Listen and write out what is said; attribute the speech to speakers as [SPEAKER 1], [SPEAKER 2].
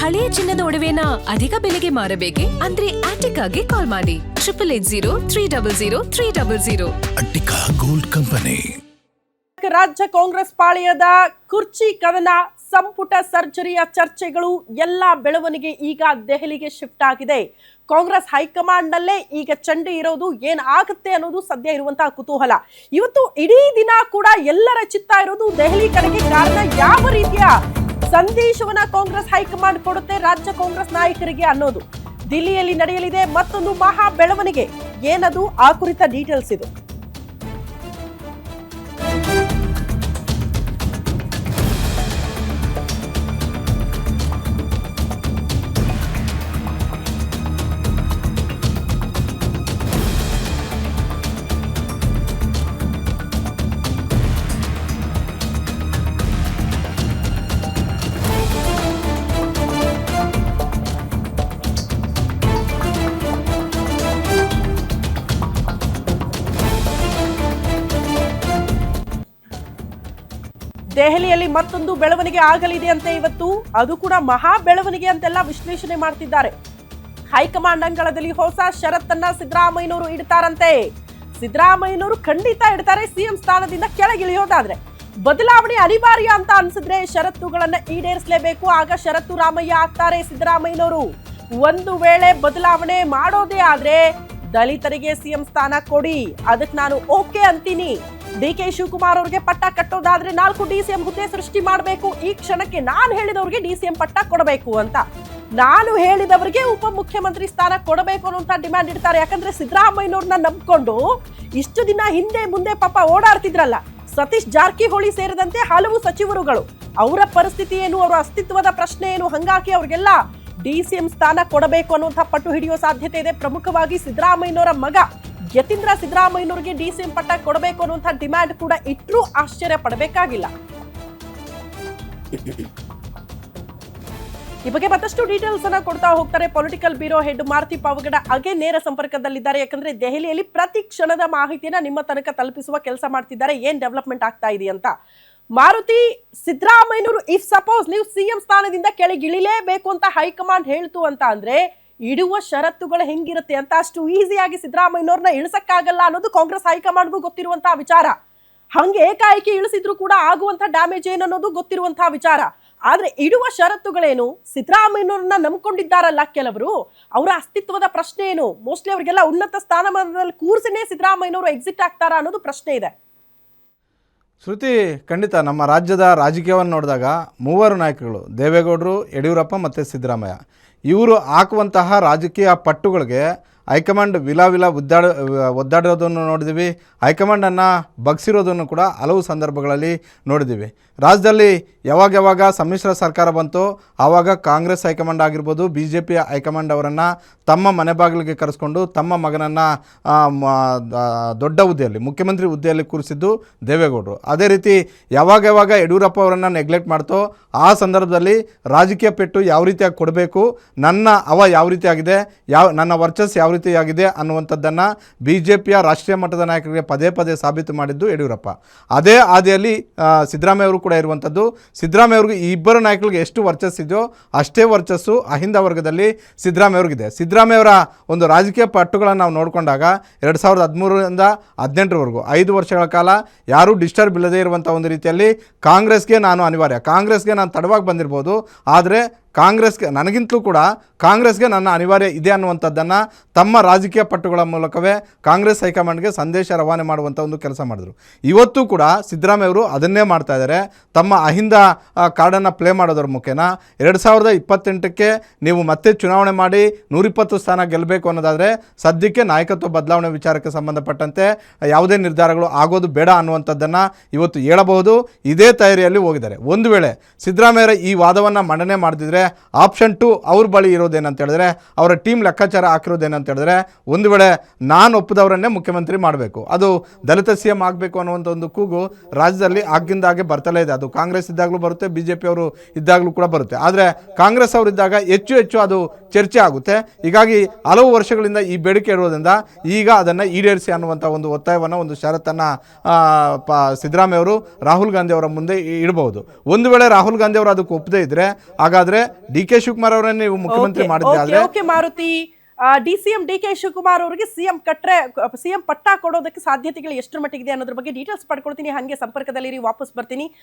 [SPEAKER 1] ಹಳೆಯ ಚಿನ್ನದ ಒಡವೆನ ಅಧಿಕ ಬೆಲೆಗೆ ಮಾರಬೇಕೆ? ಅಂದ್ರೆ ಆಟಿಕಾಗೆ ಕಾಲ್ ಮಾಡಿ 8880300300.
[SPEAKER 2] Attica gold company.
[SPEAKER 3] ರಾಜ್ಯ ಕಾಂಗ್ರೆಸ್ ಪಾಳೆಯದ ಕುರ್ಚಿ ಕದನ, ಸಂಪುಟ ಸರ್ಜರಿಯ ಚರ್ಚೆಗಳು ಎಲ್ಲ ಬೆಳವಣಿಗೆ ಈಗ ದೆಹಲಿಗೆ ಶಿಫ್ಟ್ ಆಗಿದೆ. ಕಾಂಗ್ರೆಸ್ ಹೈಕಮಾಂಡ್ ನಲ್ಲೇ ಈಗ ಚಂಡಿ ಇರೋದು. ಏನಾಗುತ್ತೆ ಅನ್ನೋದು ಸದ್ಯ ಇರುವಂತಹ ಕುತೂಹಲ. ಇವತ್ತು ಇಡೀ ದಿನ ಕೂಡ ಎಲ್ಲರ ಚಿತ್ತ ಇರೋದು ದೆಹಲಿ ಕಡೆಗೆ. ಕಾರಣ, ಯಾವ ರೀತಿಯ ಸಂದೇಶವನ್ನ ಕಾಂಗ್ರೆಸ್ ಹೈಕಮಾಂಡ್ ಕೊಡುತ್ತೆ ರಾಜ್ಯ ಕಾಂಗ್ರೆಸ್ ನಾಯಕರಿಗೆ ಅನ್ನೋದು. ದಿಲ್ಲಿಯಲ್ಲಿ ನಡೆಯಲಿದೆ ಮತ್ತೊಂದು ಮಹಾ ಬೆಳವಣಿಗೆ. ಏನದು, ಆ ಕುರಿತ ಡೀಟೇಲ್ಸ್ ಇದು. ದೆಹಲಿಯಲ್ಲಿ ಮತ್ತೊಂದು ಬೆಳವಣಿಗೆ ಆಗಲಿದೆ ಅಂತೆ ಇವತ್ತು. ಅದು ಕೂಡ ಮಹಾ ಬೆಳವಣಿಗೆ ಅಂತೆಲ್ಲ ವಿಶ್ಲೇಷಣೆ ಮಾಡ್ತಿದ್ದಾರೆ. ಹೈಕಮಾಂಡ್ ಅಂಗಳದಲ್ಲಿ ಹೊಸ ಷರತ್ತನ್ನ ಸಿದ್ದರಾಮಯ್ಯನವರು ಇಡ್ತಾರಂತೆ. ಸಿದ್ದರಾಮಯ್ಯನವರು ಖಂಡಿತ ಇಡ್ತಾರೆ. ಸಿಎಂ ಸ್ಥಾನದಿಂದ ಕೆಳಗಿಳಿಯೋದಾದ್ರೆ ಬದಲಾವಣೆ ಅನಿವಾರ್ಯ ಅಂತ ಅನ್ಸಿದ್ರೆ ಷರತ್ತುಗಳನ್ನ ಈಡೇರಿಸಲೇಬೇಕು. ಆಗ ಷರತ್ತು ರಾಮಯ್ಯ ಆಗ್ತಾರೆ ಸಿದ್ದರಾಮಯ್ಯನವರು. ಒಂದು ವೇಳೆ ಬದಲಾವಣೆ ಮಾಡೋದೇ ಆದ್ರೆ ದಲಿತರಿಗೆ ಸಿಎಂ ಸ್ಥಾನ ಕೊಡಿ, ಅದಕ್ಕೆ ನಾನು ಓಕೆ ಅಂತೀನಿ. ಡಿ.ಕೆ. ಶಿವಕುಮಾರ್ ಅವ್ರಿಗೆ ಪಟ್ಟ ಕಟ್ಟೋದಾದ್ರೆ 4 DCM ಹುದ್ದೆ ಸೃಷ್ಟಿ ಮಾಡಬೇಕು. ಈ ಕ್ಷಣಕ್ಕೆ ನಾನು ಹೇಳಿದವ್ರಿಗೆ DCM ಪಟ್ಟ ಕೊಡಬೇಕು ಅಂತ, ನಾನು ಹೇಳಿದವರಿಗೆ ಉಪಮುಖ್ಯಮಂತ್ರಿ ಸ್ಥಾನ ಕೊಡಬೇಕು ಅನ್ನುವಂತ ಡಿಮ್ಯಾಂಡ್ ಇಡ್ತಾರೆ. ಯಾಕಂದ್ರೆ ಸಿದ್ದರಾಮಯ್ಯನವ್ರನ್ನ ನಂಬ್ಕೊಂಡು ಇಷ್ಟು ದಿನ ಹಿಂದೆ ಮುಂದೆ ಪಾಪ ಓಡಾಡ್ತಿದ್ರಲ್ಲ ಸತೀಶ್ ಜಾರಕಿಹೊಳಿ ಸೇರಿದಂತೆ ಹಲವು ಸಚಿವರುಗಳು. ಅವರ ಪರಿಸ್ಥಿತಿ ಏನು, ಅವರ ಅಸ್ತಿತ್ವದ ಪ್ರಶ್ನೆ ಏನು, ಹಂಗಾಗಿ ಅವ್ರಿಗೆಲ್ಲ DCM ಸ್ಥಾನ ಕೊಡಬೇಕು ಅನ್ನುವಂಥ ಪಟ್ಟು ಹಿಡಿಯುವ ಸಾಧ್ಯತೆ ಇದೆ. ಪ್ರಮುಖವಾಗಿ ಸಿದ್ದರಾಮಯ್ಯನವರ ಮಗ ಯತೀಂದ್ರ ಸಿದ್ದರಾಮಯ್ಯನವರಿಗೆ DCM ಪಟ್ಟ ಕೊಡಬೇಕು ಅನ್ನುವಂಥ ಡಿಮ್ಯಾಂಡ್ ಕೂಡ ಇಟ್ಟರೂ ಆಶ್ಚರ್ಯ ಪಡಬೇಕಾಗಿಲ್ಲ. ಈ ಬಗ್ಗೆ ಮತ್ತಷ್ಟು ಡೀಟೇಲ್ಸ್ ಅನ್ನ ಕೊಡ್ತಾ ಹೋಗ್ತಾರೆ political bureau head Maruti Pavagada. ಹಾಗೆ ನೇರ ಸಂಪರ್ಕದಲ್ಲಿದ್ದಾರೆ. ಯಾಕಂದ್ರೆ ದೆಹಲಿಯಲ್ಲಿ ಪ್ರತಿ ಕ್ಷಣದ ಮಾಹಿತಿಯನ್ನ ನಿಮ್ಮ ತನಕ ತಲುಪಿಸುವ ಕೆಲಸ ಮಾಡ್ತಿದ್ದಾರೆ, ಏನ್ ಡೆವಲಪ್ಮೆಂಟ್ ಆಗ್ತಾ ಇದೆ ಅಂತ. ಮಾರುತಿ, ಸಿದ್ದರಾಮಯ್ಯನವರು ಇಫ್ ಸಪೋಸ್ ನೀವು ಸಿಎಂ ಸ್ಥಾನದಿಂದ ಕೆಳಗಿಳಿಲೇಬೇಕು ಅಂತ ಹೈಕಮಾಂಡ್ ಹೇಳ್ತು ಅಂತ ಅಂದ್ರೆ ಇಡುವ ಷರತ್ತುಗಳು ಹೆಂಗಿರುತ್ತೆ ಅಂತ ಅಷ್ಟು ಈಸಿಯಾಗಿ ಸಿದ್ದರಾಮಯ್ಯನವ್ರನ್ನ ಇಳಿಸಕ್ಕಾಗಲ್ಲ ಅನ್ನೋದು ಕಾಂಗ್ರೆಸ್ ಹೈಕಮಾಂಡ್ಗೂ ಗೊತ್ತಿರುವಂತಹ ವಿಚಾರ. ಹಂಗೆ ಏಕಾಏಕಿ ಇಳಿಸಿದ್ರು ಕೂಡ ಆಗುವಂತ ಡ್ಯಾಮೇಜ್ ಏನನ್ನೋದು ಗೊತ್ತಿರುವಂತಹ ವಿಚಾರ. ಆದ್ರೆ ಇಡುವ ಷರತ್ತುಗಳೇನು, ಸಿದ್ದರಾಮಯ್ಯನವ್ರನ್ನ ನಂಬ್ಕೊಂಡಿದ್ದಾರಲ್ಲ ಕೆಲವರು, ಅವರ ಅಸ್ತಿತ್ವದ ಪ್ರಶ್ನೆ ಏನು, ಮೋಸ್ಟ್ಲಿ ಅವರಿಗೆಲ್ಲ ಉನ್ನತ ಸ್ಥಾನಮಾನದಲ್ಲಿ ಕೂರ್ಸಿನೇ ಸಿದ್ದರಾಮಯ್ಯನವರು ಎಕ್ಸಿಟ್ ಆಗ್ತಾರಾ ಅನ್ನೋದು ಪ್ರಶ್ನೆ ಇದೆ.
[SPEAKER 4] ಶ್ರುತಿ, ಖಂಡಿತ ನಮ್ಮ ರಾಜ್ಯದ ರಾಜಕೀಯವನ್ನು ನೋಡಿದಾಗ ಮೂವರು ನಾಯಕರುಗಳು ದೇವೇಗೌಡರು, ಯಡಿಯೂರಪ್ಪ ಮತ್ತು ಸಿದ್ದರಾಮಯ್ಯ, ಇವರು ಹಾಕುವಂತಹ ರಾಜಕೀಯ ಪಟ್ಟುಗಳಿಗೆ ಹೈಕಮಾಂಡ್ ಒದ್ದಾಡಿರೋದನ್ನು ನೋಡಿದ್ದೀವಿ. ಹೈಕಮಾಂಡನ್ನು ಬಗ್ಸಿರೋದನ್ನು ಕೂಡ ಹಲವು ಸಂದರ್ಭಗಳಲ್ಲಿ ನೋಡಿದ್ದೀವಿ. ರಾಜ್ಯದಲ್ಲಿ ಯಾವಾಗ ಸಮ್ಮಿಶ್ರ ಸರ್ಕಾರ ಬಂತು ಆವಾಗ ಕಾಂಗ್ರೆಸ್ ಹೈಕಮಾಂಡ್ ಆಗಿರ್ಬೋದು, BJP ಹೈಕಮಾಂಡ್ ಅವರನ್ನು ತಮ್ಮ ಮನೆ ಬಾಗಿಲಿಗೆ ಕರೆಸ್ಕೊಂಡು ತಮ್ಮ ಮಗನನ್ನು ದೊಡ್ಡ ಹುದ್ದೆಯಲ್ಲಿ ಮುಖ್ಯಮಂತ್ರಿ ಹುದ್ದೆಯಲ್ಲಿ ಕೂರಿಸಿದ್ದು ದೇವೇಗೌಡರು. ಅದೇ ರೀತಿ ಯಾವಾಗ ಯಡಿಯೂರಪ್ಪ ಅವರನ್ನು ನೆಗ್ಲೆಕ್ಟ್ ಮಾಡ್ತೋ ಆ ಸಂದರ್ಭದಲ್ಲಿ ರಾಜಕೀಯ ಪೆಟ್ಟು ಯಾವ ರೀತಿಯಾಗಿ ಕೊಡಬೇಕು, ನನ್ನ ಯಾವ ರೀತಿಯಾಗಿದೆ, ನನ್ನ ವರ್ಚಸ್ ಯಾವ ರೀತಿಯಾಗಿದೆ ಅನ್ನುವಂಥದ್ದನ್ನು BJPಯ ರಾಷ್ಟ್ರೀಯ ಮಟ್ಟದ ನಾಯಕರಿಗೆ ಪದೇ ಸಾಬೀತು ಮಾಡಿದ್ದು ಯಡಿಯೂರಪ್ಪ. ಅದೇ ಹಾದಿಯಲ್ಲಿ ಸಿದ್ದರಾಮಯ್ಯ ಅವರು ಕೂಡ ಇರುವಂಥದ್ದು. ಸಿದ್ದರಾಮಯ್ಯ ಅವ್ರಿಗೆ ಈ ಇಬ್ಬರು ನಾಯಕರಿಗೆ ಎಷ್ಟು ವರ್ಚಸ್ ಇದೆಯೋ ಅಷ್ಟೇ ವರ್ಚಸ್ಸು ಅಹಿಂದ ವರ್ಗದಲ್ಲಿ ಸಿದ್ದರಾಮಯ್ಯ ಅವ್ರಿಗಿದೆ. ಸಿದ್ದರಾಮಯ್ಯವರ ಒಂದು ರಾಜಕೀಯ ಪಟ್ಟುಗಳನ್ನು ನಾವು ನೋಡಿಕೊಂಡಾಗ 2013ರಿಂದ 2018ರವರೆಗೂ 5 ವರ್ಷಗಳ ಕಾಲ ಯಾರೂ ಡಿಸ್ಟರ್ಬ್ ಇಲ್ಲದೇ ಇರುವಂಥ ಒಂದು ರೀತಿಯಲ್ಲಿ ಕಾಂಗ್ರೆಸ್ಗೆ ನಾನು ಅನಿವಾರ್ಯ, ಕಾಂಗ್ರೆಸ್ಗೆ ನಾನು ತಡವಾಗಿ ಬಂದಿರ್ಬೋದು, ಆದರೆ ನನಗಿಂತಲೂ ಕೂಡ ಕಾಂಗ್ರೆಸ್ಗೆ ನನ್ನ ಅನಿವಾರ್ಯ ಇದೆ ಅನ್ನುವಂಥದ್ದನ್ನು ತಮ್ಮ ರಾಜಕೀಯ ಪಟ್ಟುಗಳ ಮೂಲಕವೇ ಕಾಂಗ್ರೆಸ್ ಹೈಕಮಾಂಡ್ಗೆ ಸಂದೇಶ ರವಾನೆ ಮಾಡುವಂಥ ಒಂದು ಕೆಲಸ ಮಾಡಿದ್ರು. ಇವತ್ತು ಕೂಡ ಸಿದ್ದರಾಮಯ್ಯವರು ಅದನ್ನೇ ಮಾಡ್ತಾ ಇದ್ದಾರೆ. ತಮ್ಮ ಅಹಿಂದ ಕಾರ್ಡನ್ನು ಪ್ಲೇ ಮಾಡೋದ್ರ ಮುಖೇನ 2028ಕ್ಕೆ ನೀವು ಮತ್ತೆ ಚುನಾವಣೆ ಮಾಡಿ 120 ಸ್ಥಾನ ಗೆಲ್ಲಬೇಕು ಅನ್ನೋದಾದರೆ ಸದ್ಯಕ್ಕೆ ನಾಯಕತ್ವ ಬದಲಾವಣೆ ವಿಚಾರಕ್ಕೆ ಸಂಬಂಧಪಟ್ಟಂತೆ ಯಾವುದೇ ನಿರ್ಧಾರಗಳು ಆಗೋದು ಬೇಡ ಅನ್ನುವಂಥದ್ದನ್ನು ಇವತ್ತು ಹೇಳಬಹುದು. ಇದೇ ತಯಾರಿಯಲ್ಲಿ ಹೋಗಿದ್ದಾರೆ. ಒಂದು ವೇಳೆ ಸಿದ್ದರಾಮಯ್ಯರ ಈ ವಾದವನ್ನು ಮಂಡನೆ ಮಾಡಿದ್ರೆ ಆಪ್ಷನ್ 2 ಅವ್ರ ಬಳಿ ಇರೋದೇನಂತ ಹೇಳಿದ್ರೆ, ಅವರ ಟೀಮ್ ಲೆಕ್ಕಾಚಾರ ಹಾಕಿರೋದೇನಂತ ಹೇಳಿದ್ರೆ, ಒಂದು ವೇಳೆ ನಾನು ಒಪ್ಪದವರನ್ನೇ ಮುಖ್ಯಮಂತ್ರಿ ಮಾಡಬೇಕು, ಅದು ದಲಿತ CM ಆಗಬೇಕು ಅನ್ನುವಂಥ ಒಂದು ಕೂಗು ರಾಜ್ಯದಲ್ಲಿ ಆಗಿಂದಾಗೆ ಬರ್ತಲೇ ಇದೆ. ಅದು ಕಾಂಗ್ರೆಸ್ ಇದ್ದಾಗಲೂ ಬರುತ್ತೆ, BJP ಅವರು ಇದ್ದಾಗಲೂ ಕೂಡ ಬರುತ್ತೆ. ಆದರೆ ಕಾಂಗ್ರೆಸ್ ಅವರು ಇದ್ದಾಗ ಹೆಚ್ಚು ಅದು ಚರ್ಚೆ ಆಗುತ್ತೆ. ಹೀಗಾಗಿ ಹಲವು ವರ್ಷಗಳಿಂದ ಈ ಬೇಡಿಕೆ ಇರೋದ್ರಿಂದ ಈಗ ಅದನ್ನು ಈಡೇರಿಸಿ ಅನ್ನುವಂಥ ಒಂದು ಒತ್ತಾಯವನ್ನು, ಒಂದು ಷರತ್ತನ್ನು ಸಿದ್ದರಾಮಯ್ಯ ಅವರು ರಾಹುಲ್ ಗಾಂಧಿ ಅವರ ಮುಂದೆ ಇಡಬಹುದು. ಒಂದು ವೇಳೆ ರಾಹುಲ್ ಗಾಂಧಿ ಅವರು ಅದಕ್ಕೆ ಒಪ್ಪದೇ ಇದ್ದರೆ ಹಾಗಾದರೆ ಡಿ ಕೆ ಶಿವಕುಮಾರ್ ಅವರನ್ನೇ ನೀವು ಮುಖ್ಯಮಂತ್ರಿ ಮಾಡಿದ್ದೆ ಆದ್ರೆ
[SPEAKER 3] okay Maruti, DCM DK Shivakumar ಅವರಿಗೆ ಸಿಎಂ ಪಟ್ಟ ಕೊಡೋದಕ್ಕೆ ಸಾಧ್ಯತೆಗಳು ಎಷ್ಟರ ಮಟ್ಟಿಗಿದೆ ಅನ್ನೋದ್ರ ಬಗ್ಗೆ ಡೀಟೇಲ್ಸ್ ಪಡ್ಕೊಳ್ತೀನಿ. ಹಂಗೆ ಸಂಪರ್ಕದಲ್ಲಿ ವಾಪಸ್ ಬರ್ತೀನಿ.